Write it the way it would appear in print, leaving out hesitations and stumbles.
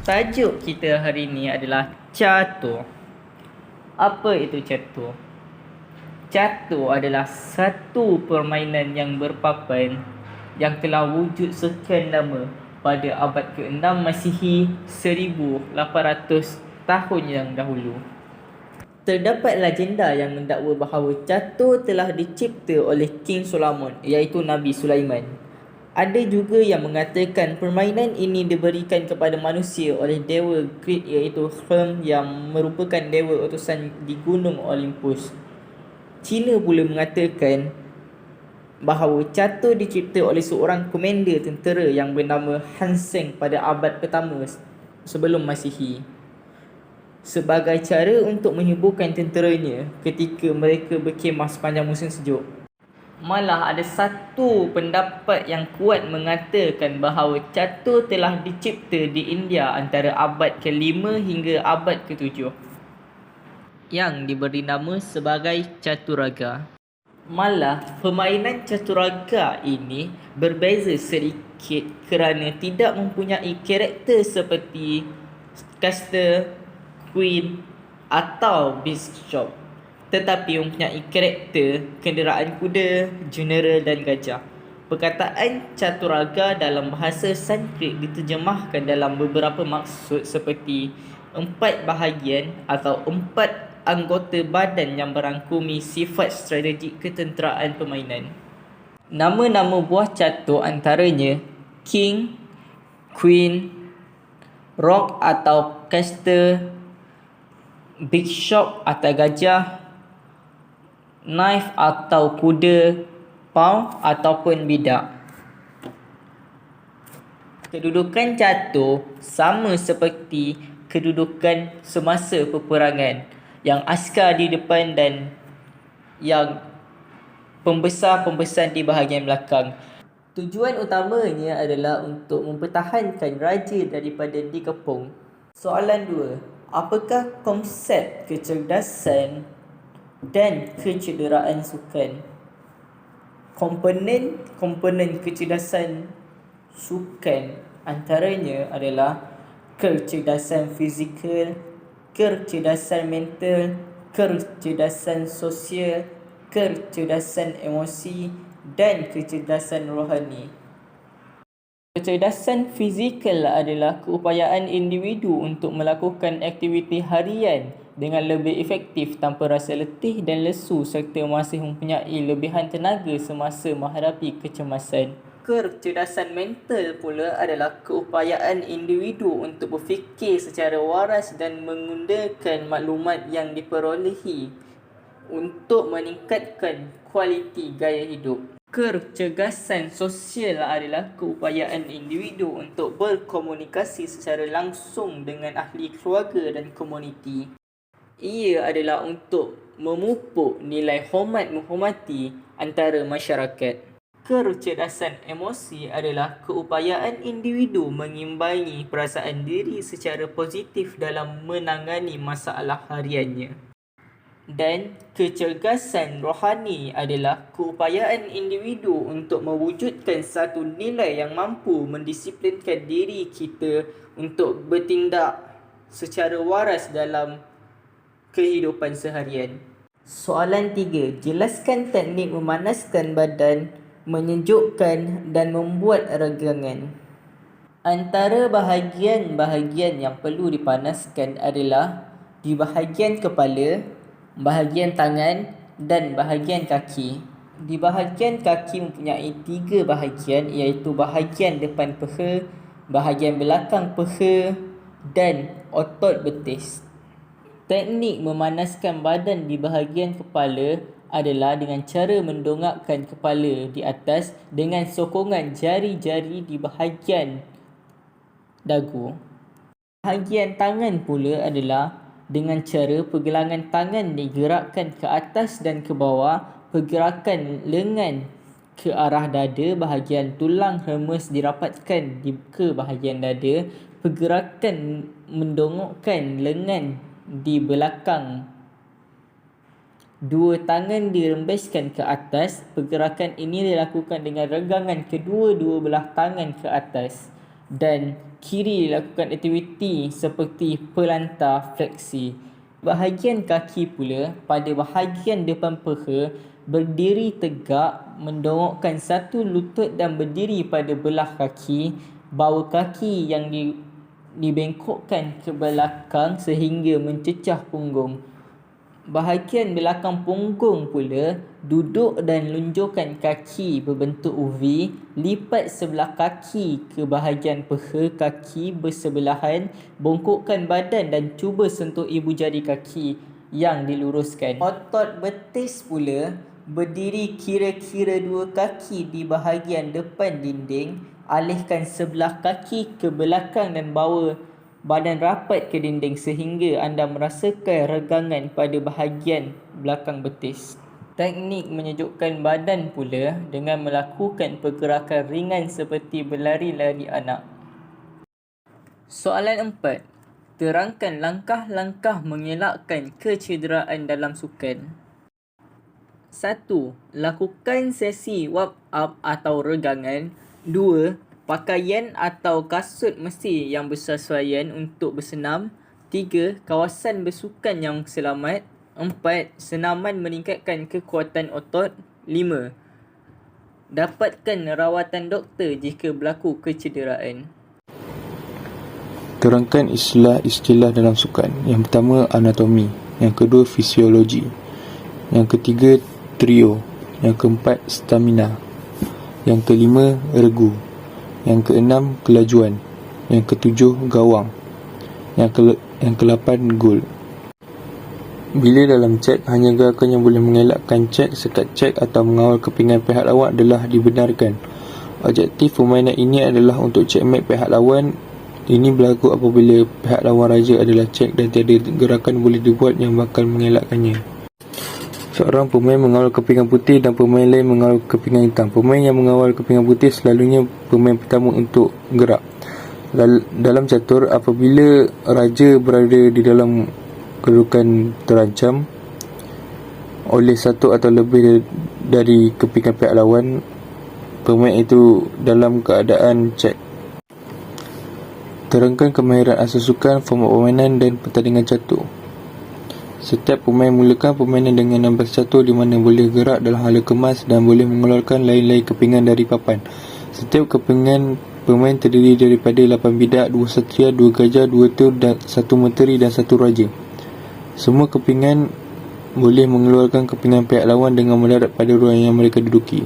Tajuk kita hari ini adalah catur. Apa itu catur? Catur adalah satu permainan yang berpapan yang telah wujud sekian lama pada abad ke-6 Masihi 1800 tahun yang dahulu. Terdapat legenda yang mendakwa bahawa catur telah dicipta oleh King Solomon, iaitu Nabi Sulaiman. Ada juga yang mengatakan permainan ini diberikan kepada manusia oleh dewa Krit, iaitu Herm, yang merupakan dewa utusan di Gunung Olympus. Cina pula mengatakan bahawa catur dicipta oleh seorang komander tentera yang bernama Han Seng pada abad pertama sebelum Masihi, sebagai cara untuk menghiburkan tenteranya ketika mereka berkhemah sepanjang musim sejuk. Malah ada satu pendapat yang kuat mengatakan bahawa catur telah dicipta di India antara abad ke-5 hingga abad ke-7, yang diberi nama sebagai Caturaga. Malah permainan Caturaga ini berbeza sedikit kerana tidak mempunyai karakter seperti Caster, Queen atau Bishop, tetapi mempunyai karakter kenderaan kuda, general dan gajah. Perkataan Caturaga dalam bahasa Sanskrit diterjemahkan dalam beberapa maksud seperti 4 bahagian atau 4 anggota badan yang merangkumi sifat strategik ketenteraan permainan. Nama-nama buah catur antaranya King, Queen, Rock atau Caster, Bishop atau gajah, Knife atau kuda, Pawn ataupun bidak. Kedudukan catur sama seperti kedudukan semasa peperangan, yang askar di depan dan yang pembesar-pembesar di bahagian belakang. Tujuan utamanya adalah untuk mempertahankan raja daripada dikepung. Soalan 2. Apakah konsep kecerdasan dan kecederaan sukan? Komponen kecerdasan sukan antaranya adalah kecerdasan fizikal, kecerdasan mental, kecerdasan sosial, kecerdasan emosi dan kecerdasan rohani. Kecerdasan fizikal adalah keupayaan individu untuk melakukan aktiviti harian dengan lebih efektif tanpa rasa letih dan lesu serta masih mempunyai lebihan tenaga semasa menghadapi kecemasan. Kecerdasan mental pula adalah keupayaan individu untuk berfikir secara waras dan menggunakan maklumat yang diperolehi untuk meningkatkan kualiti gaya hidup. Kecerdasan sosial adalah keupayaan individu untuk berkomunikasi secara langsung dengan ahli keluarga dan komuniti. Ia adalah untuk memupuk nilai hormat menghormati antara masyarakat. Kecerdasan emosi adalah keupayaan individu mengimbangi perasaan diri secara positif dalam menangani masalah hariannya. Dan kecerdasan rohani adalah keupayaan individu untuk mewujudkan satu nilai yang mampu mendisiplinkan diri kita untuk bertindak secara waras dalam kehidupan seharian. Soalan 3. Jelaskan teknik memanaskan badan, menyejukkan dan membuat regangan. Antara bahagian-bahagian yang perlu dipanaskan adalah di bahagian kepala, bahagian tangan dan bahagian kaki. Di bahagian kaki mempunyai 3 bahagian, iaitu bahagian depan peha, bahagian belakang peha dan otot betis. Teknik memanaskan badan di bahagian kepala adalah dengan cara mendongakkan kepala di atas dengan sokongan jari-jari di bahagian dagu. Bahagian tangan pula adalah dengan cara pergelangan tangan digerakkan ke atas dan ke bawah, pergerakan lengan ke arah dada, bahagian tulang hermes dirapatkan ke bahagian dada, pergerakan mendongokkan lengan di belakang. Dua tangan dirembeskan ke atas. Pergerakan ini dilakukan dengan regangan kedua-dua belah tangan ke atas. dan kiri lakukan aktiviti seperti pelantar fleksi. Bahagian kaki pula pada bahagian depan peha berdiri tegak, mendongokkan satu lutut dan berdiri pada belah kaki, bahu kaki yang dibengkokkan ke belakang sehingga mencecah punggung. Bahagian belakang punggung pula duduk dan lunjurkan kaki berbentuk V, lipat sebelah kaki ke bahagian peha kaki bersebelahan, bongkokkan badan dan cuba sentuh ibu jari kaki yang diluruskan. Otot betis pula berdiri kira-kira 2 kaki di bahagian depan dinding, alihkan sebelah kaki ke belakang dan bawa badan rapat ke dinding sehingga anda merasakan regangan pada bahagian belakang betis. Teknik menyejukkan badan pula dengan melakukan pergerakan ringan seperti berlari-lari anak. Soalan 4. Terangkan langkah-langkah mengelakkan kecederaan dalam sukan. 1. Lakukan sesi warm-up atau regangan. 2. Pakaian atau kasut mesi yang bersesuaian untuk bersenam. 3. Kawasan bersukan yang selamat. 4. Senaman meningkatkan kekuatan otot. 5. Dapatkan rawatan doktor jika berlaku kecederaan. Terangkan istilah-istilah dalam sukan. Yang pertama, anatomi. Yang kedua, fisiologi. Yang ketiga, trio. Yang keempat, stamina. Yang kelima, regu. Yang keenam, kelajuan. Yang ketujuh, gawang. Yang kelapan, gol. Bila dalam cek, hanya gerakan yang boleh mengelakkan cek, sekat cek atau mengawal kepingan pihak lawan adalah dibenarkan. Objektif permainan ini adalah untuk checkmate pihak lawan. Ini berlaku apabila pihak lawan raja adalah cek dan tiada gerakan boleh dibuat yang bakal mengelakkannya. Seorang pemain mengawal kepingan putih dan pemain lain mengawal kepingan hitam. Pemain yang mengawal kepingan putih selalunya pemain pertama untuk gerak. Dalam catur, apabila raja berada di dalam kedudukan terancam oleh satu atau lebih dari kepingan pihak lawan, pemain itu dalam keadaan cek. Terangkan kemahiran asas sukan, format permainan dan pertandingan catur. Setiap pemain mulakan permainan dengan 16 catur di mana boleh gerak dalam hala kemas dan boleh mengeluarkan lain-lain kepingan dari papan. Setiap kepingan pemain terdiri daripada 8 bidak, 2 satria, 2 gajah, 2 tur, 1 menteri dan 1 raja. Semua kepingan boleh mengeluarkan kepingan pihak lawan dengan mendarat pada ruang yang mereka duduki.